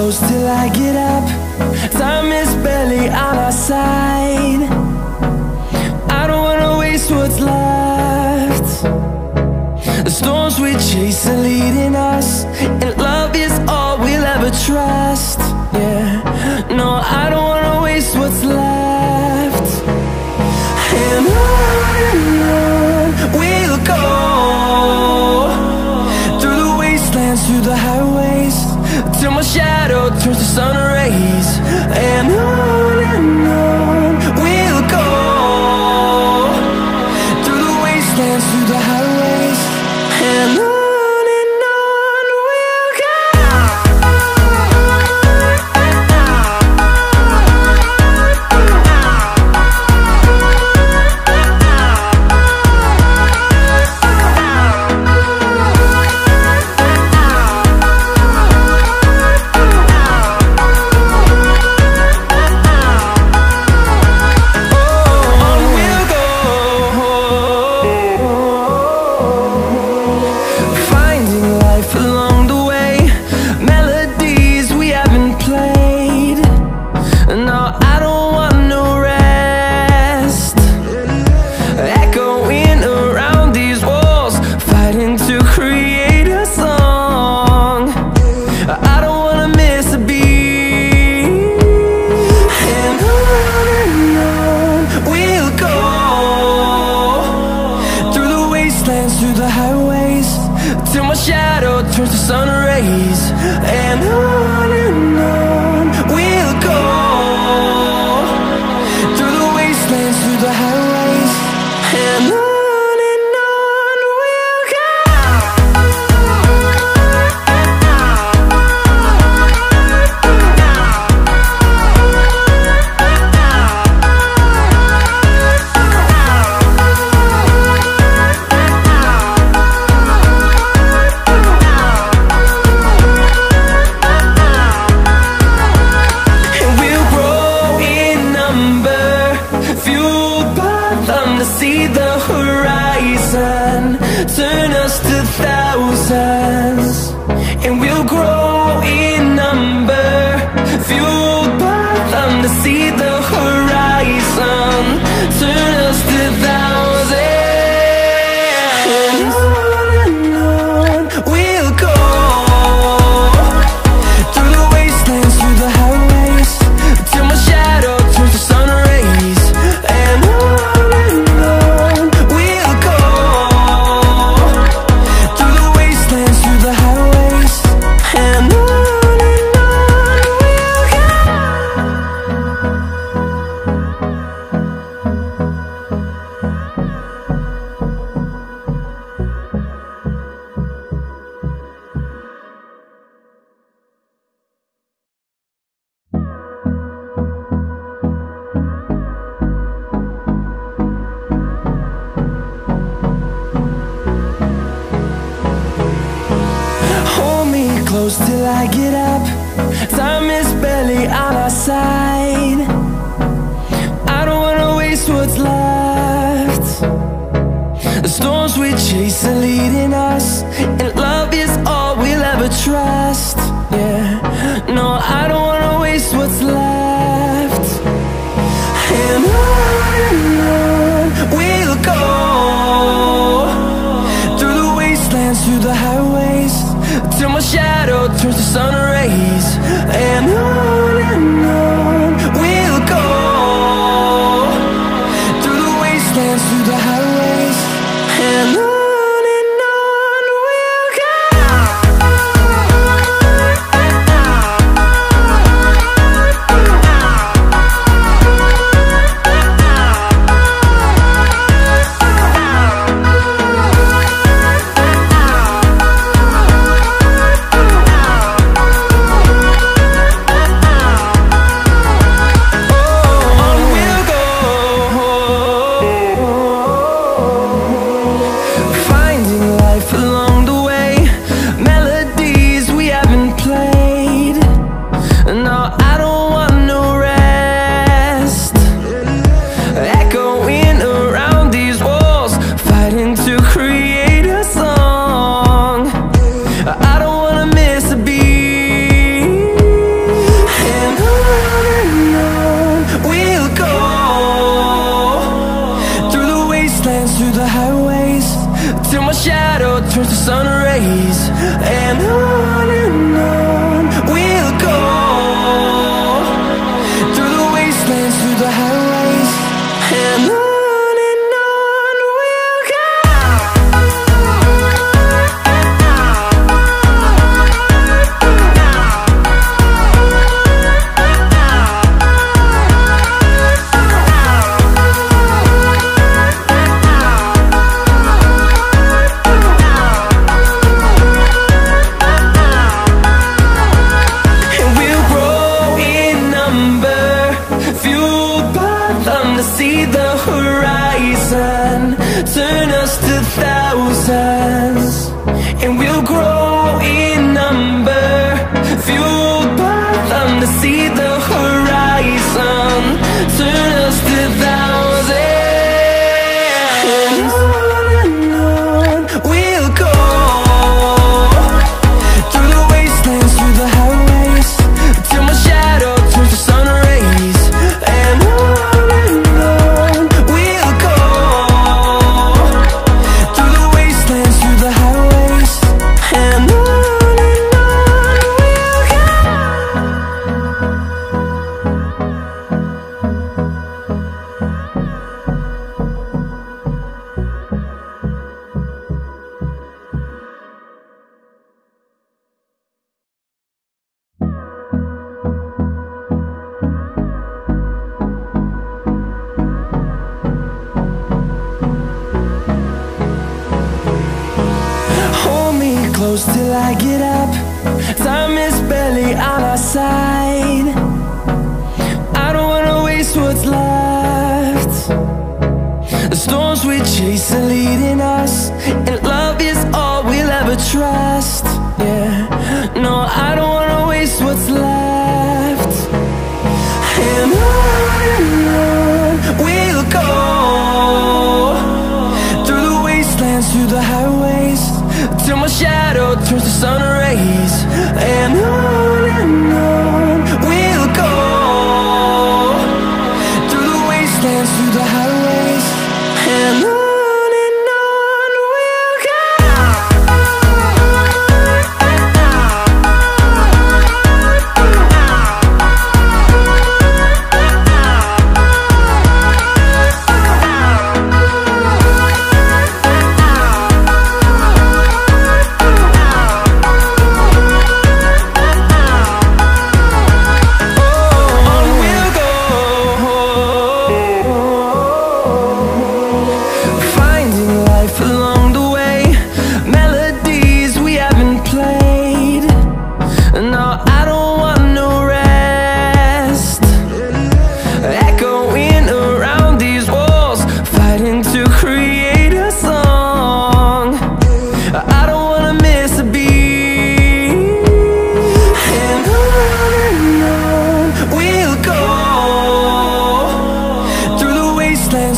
close till I get up. Time is barely on our side. I don't wanna waste what's left. The storms we chase are leading us, and love is all we'll ever trust. Yeah, no, I don't wanna waste what's left. And on we'll go, through the wastelands, through the highways, till my shadow turns to sun rays. And on we'll go, through the wastelands, through the highways, and on we'll go. Through the highways, till my shadow turns to sun rays. And on we'll go, through the wastelands, through the highways, and on we'll go. See the horizon, turn us to thousands, and we'll grow in number, fueled by them. To see the horizon, turn us to thousands, and on we'll go, through the wastelands, through the highways, till my shadow turns to sun rays. And close till I get up. Time is barely on our side. I don't wanna waste what's left. The storms we chase are leading us, and love is all we'll ever trust. Yeah, no, I don't wanna waste what's left. And on we'll go, through the wastelands, through the highways, till my shadow turns to sun rays. And on we'll go, through the wastelands, through the highways, and on. wastelands, through the highways, till my shadow turns to sun rays. And on we'll go, through the wastelands, through the highways, and on we'll go. See the horizon, turn us to thousands, and we'll grow in number, fueled by them. To see the horizon, turn us to thousands, and on we'll go, through the wastelands, through the highways, till my shadow turns to sun rays. And close till I get up. Time is barely on our side. I don't wanna waste what's left. The storms we chase are leading us, and love is all we'll ever trust. Yeah, no, I don't wanna waste what's left. And on we'll go, through the wastelands, through the highways, till my shadow turns to sun rays. And on we'll go, through the wastelands, through the highways, and on.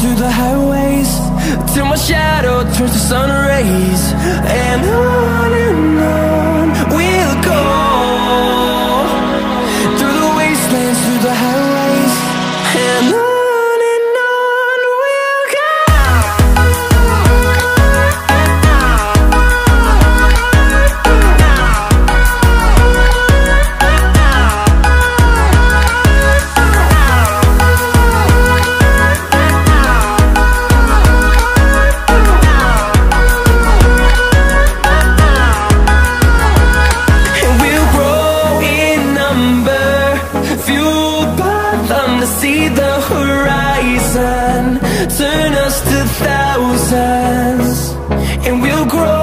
Through the highways, till my shadow turns to sun rays. And on we'll go, through the wastelands, through the highways, and on. See the horizon, turn us to thousands, and we'll grow